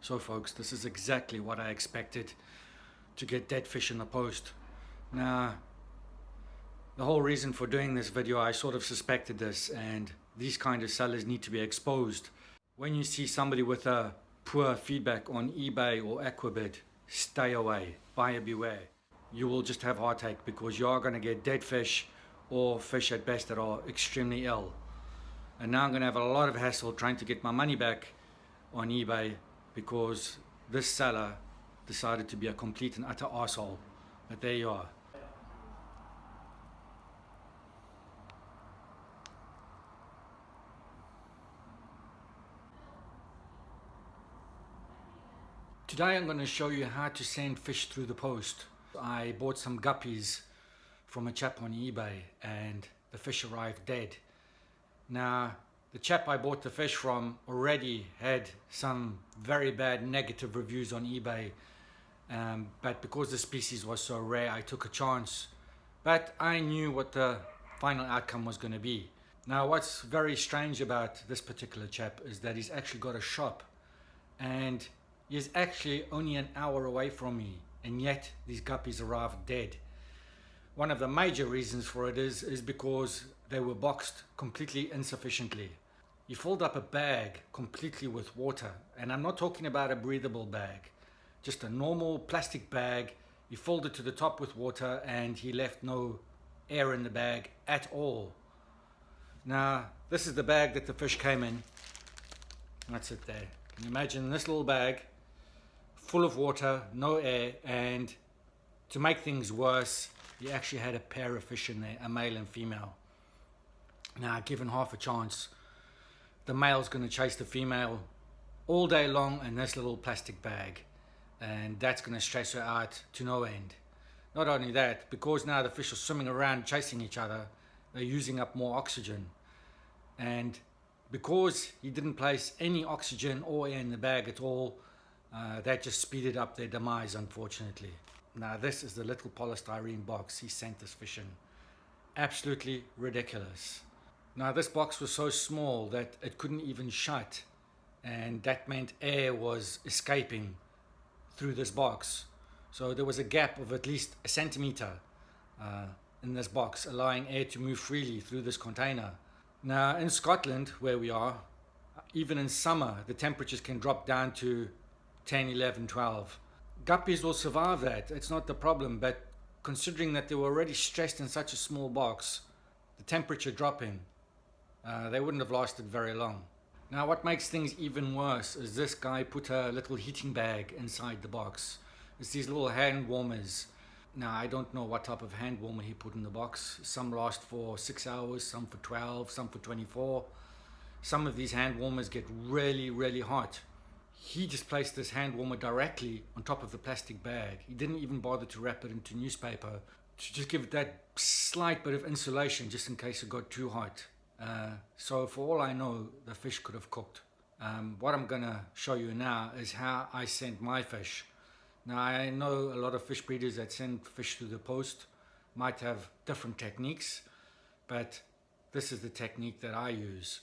So folks, this is exactly what I expected, to get dead fish in the post. Now, the whole reason for doing this video, I sort of suspected this, and these kind of sellers need to be exposed. When you see somebody with a poor feedback on eBay or Aquabid, stay away, buyer beware. You will just have heartache because you are going to get dead fish or fish at best that are extremely ill. And now I'm going to have a lot of hassle trying to get my money back on eBay because this seller decided to be a complete and utter arsehole. But there you are. Today I'm going to show you how to send fish through the post. I bought some guppies from a chap on eBay and the fish arrived dead. Now, the chap I bought the fish from already had some very bad negative reviews on eBay, but because the species was so rare, I took a chance. But I knew what the final outcome was going to be. Now, what's very strange about this particular chap is that he's actually got a shop, and he's actually only an hour away from me, and yet these guppies arrived dead. One of the major reasons for it is because they were boxed completely insufficiently. He filled up a bag completely with water, and I'm not talking about a breathable bag, just a normal plastic bag. He filled it to the top with water and he left no air in the bag at all. Now, this is the bag that the fish came in. That's it there. Can you imagine this little bag full of water, no air, and to make things worse, he actually had a pair of fish in there, a male and female. Now, given half a chance, the male's going to chase the female all day long in this little plastic bag, and that's going to stress her out to no end. Not only that, because now the fish are swimming around chasing each other, they're using up more oxygen, and because he didn't place any oxygen or air in the bag at all, that just speeded up their demise, unfortunately. Now, this is the little polystyrene box he sent this fish in. Absolutely ridiculous. Now, this box was so small that it couldn't even shut, and that meant air was escaping through this box. So there was a gap of at least a centimeter in this box, allowing air to move freely through this container. Now, in Scotland, where we are, even in summer, the temperatures can drop down to 10, 11, 12. Guppies will survive that, it's not the problem, but considering that they were already stressed in such a small box, the temperature dropping, they wouldn't have lasted very long. Now, what makes things even worse is this guy put a little heating bag inside the box. It's these little hand warmers. Now, I don't know what type of hand warmer he put in the box. Some last for 6 hours, some for 12, some for 24. Some of these hand warmers get really, really hot. He just placed this hand warmer directly on top of the plastic bag. He didn't even bother to wrap it into newspaper to just give it that slight bit of insulation just in case it got too hot. So for all I know, the fish could have cooked. What I'm going to show you now is how I send my fish. Now, I know a lot of fish breeders that send fish through the post might have different techniques, but this is the technique that I use.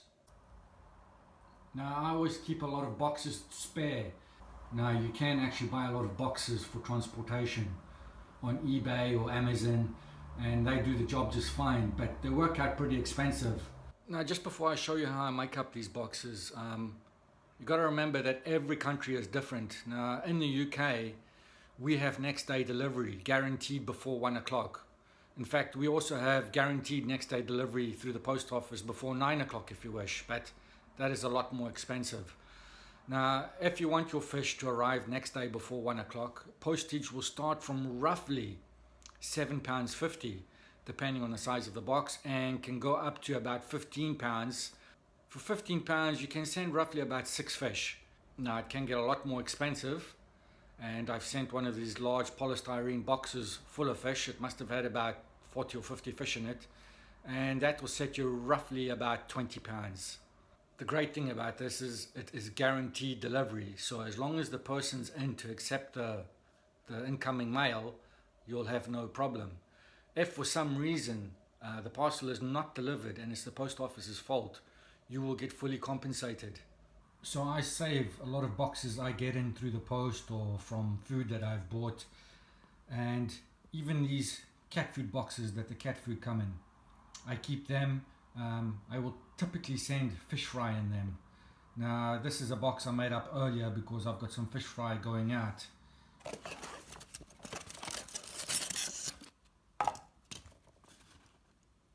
Now, I always keep a lot of boxes spare. Now, you can actually buy a lot of boxes for transportation on eBay or Amazon, and they do the job just fine, but they work out pretty expensive. Now, just before I show you how I make up these boxes, you got to remember that every country is different. Now, in the UK, we have next day delivery, guaranteed before 1 o'clock. In fact, we also have guaranteed next day delivery through the post office before 9 o'clock if you wish, but that is a lot more expensive. Now, if you want your fish to arrive next day before 1 o'clock, postage will start from roughly £7.50, depending on the size of the box, and can go up to about £15. For £15, you can send roughly about 6 fish. Now, it can get a lot more expensive, and I've sent one of these large polystyrene boxes full of fish. It must have had about 40 or 50 fish in it, and that will set you roughly about £20. The great thing about this is it is guaranteed delivery, so as long as the person's in to accept the incoming mail, you'll have no problem. If for some reason the parcel is not delivered and it's the post office's fault, you will get fully compensated. So I save a lot of boxes I get in through the post or from food that I've bought, and even these cat food boxes that the cat food come in, I keep them. I will typically send fish fry in them. Now this is a box I made up earlier because I've got some fish fry going out.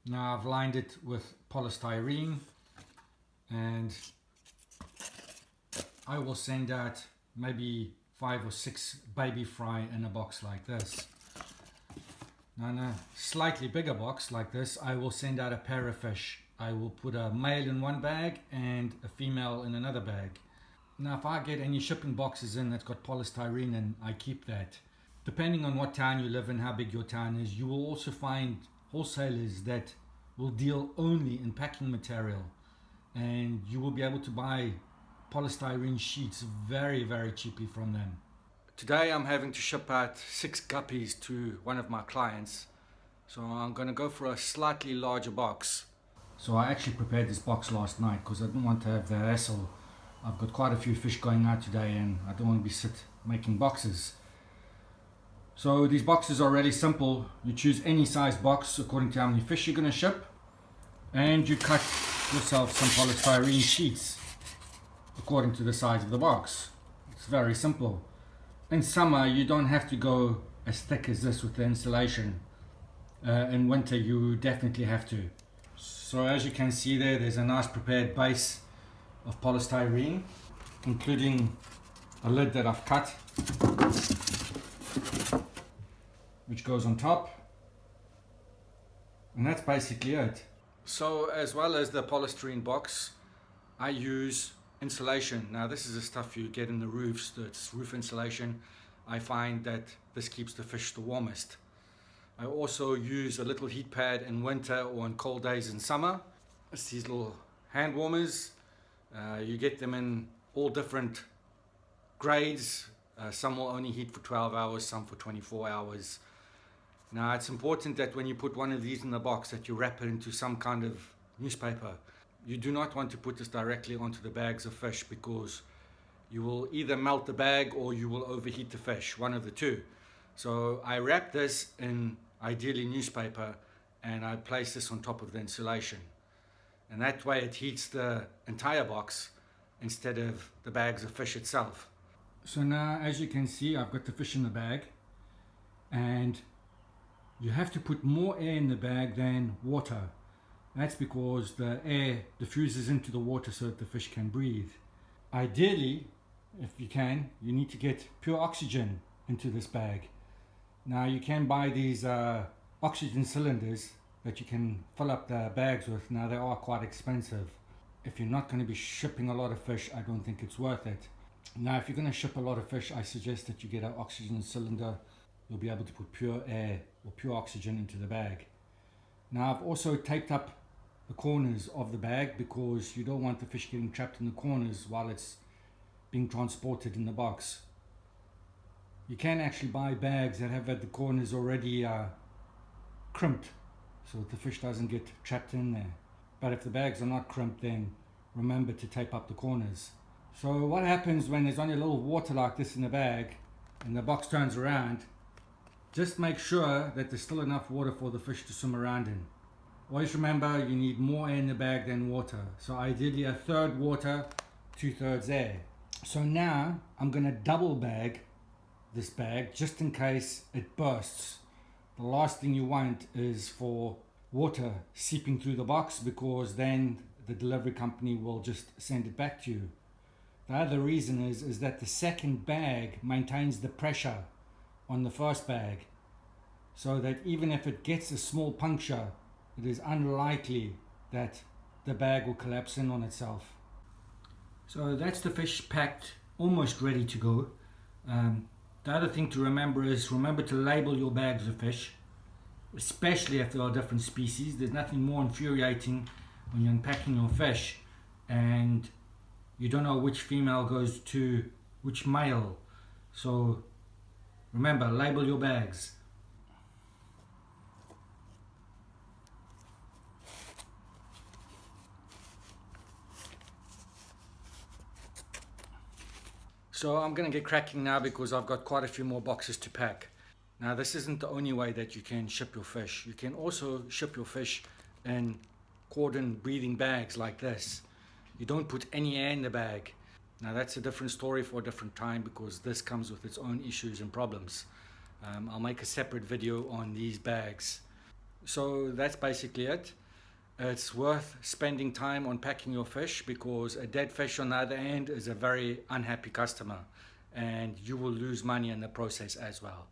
Now I've lined it with polystyrene, and I will send out maybe 5 or 6 baby fry in a box like this. Now in a slightly bigger box like this, I will send out a pair of fish. I will put a male in one bag and a female in another bag. Now if I get any shipping boxes in that's got polystyrene in, I keep that. Depending on what town you live in, how big your town is, you will also find wholesalers that will deal only in packing material, and you will be able to buy polystyrene sheets very, very cheaply from them. Today I'm having to ship out 6 guppies to one of my clients, so I'm going to go for a slightly larger box. So I actually prepared this box last night because I didn't want to have the hassle. I've got quite a few fish going out today and I don't want to be making boxes. So these boxes are really simple. You choose any size box according to how many fish you're going to ship, and you cut yourself some polystyrene sheets according to the size of the box. It's very simple. In summer you don't have to go as thick as this with the insulation. In winter you definitely have to. So as you can see there's a nice prepared base of polystyrene, including a lid that I've cut, which goes on top, and that's basically it. So as well as the polystyrene box, I use insulation. Now this is the stuff you get in the roofs, it's roof insulation. I find that this keeps the fish the warmest. I also use a little heat pad in winter or on cold days in summer. It's these little hand warmers. You get them in all different grades. Some will only heat for 12 hours, some for 24 hours. Now it's important that when you put one of these in the box that you wrap it into some kind of newspaper. You do not want to put this directly onto the bags of fish because you will either melt the bag or you will overheat the fish, one of the two. So I wrap this in ideally newspaper and I place this on top of the insulation. And that way it heats the entire box instead of the bags of fish itself. So now as you can see, I've got the fish in the bag, and you have to put more air in the bag than water. That's because the air diffuses into the water so that the fish can breathe. Ideally, if you can, you need to get pure oxygen into this bag. Now you can buy these oxygen cylinders that you can fill up the bags with. Now they are quite expensive. If you're not going to be shipping a lot of fish, I don't think it's worth it. Now if you're going to ship a lot of fish, I suggest that you get an oxygen cylinder. You'll be able to put pure air or pure oxygen into the bag. Now I've also taped up the corners of the bag because you don't want the fish getting trapped in the corners while it's being transported in the box. You can actually buy bags that have had the corners already crimped so that the fish doesn't get trapped in there. But if the bags are not crimped, then remember to tape up the corners. So what happens when there's only a little water like this in the bag and the box turns around? Just make sure that there's still enough water for the fish to swim around in. Always remember you need more air in the bag than water. So ideally 1/3 water, 2/3 air. So now I'm going to double bag this bag just in case it bursts. The last thing you want is for water seeping through the box, because then the delivery company will just send it back to you. The other reason is that the second bag maintains the pressure on the first bag, so that even if it gets a small puncture, it is unlikely that the bag will collapse in on itself. So that's the fish packed, almost ready to go. The other thing to remember to label your bags of fish, especially if there are different species. There's nothing more infuriating when you're unpacking your fish and you don't know which female goes to which male. So remember, label your bags. So I'm going to get cracking now because I've got quite a few more boxes to pack. Now this isn't the only way that you can ship your fish. You can also ship your fish in cordon breathing bags like this. You don't put any air in the bag. Now that's a different story for a different time because this comes with its own issues and problems. I'll make a separate video on these bags. So that's basically it. It's worth spending time on packing your fish because a dead fish on the other end is a very unhappy customer and you will lose money in the process as well.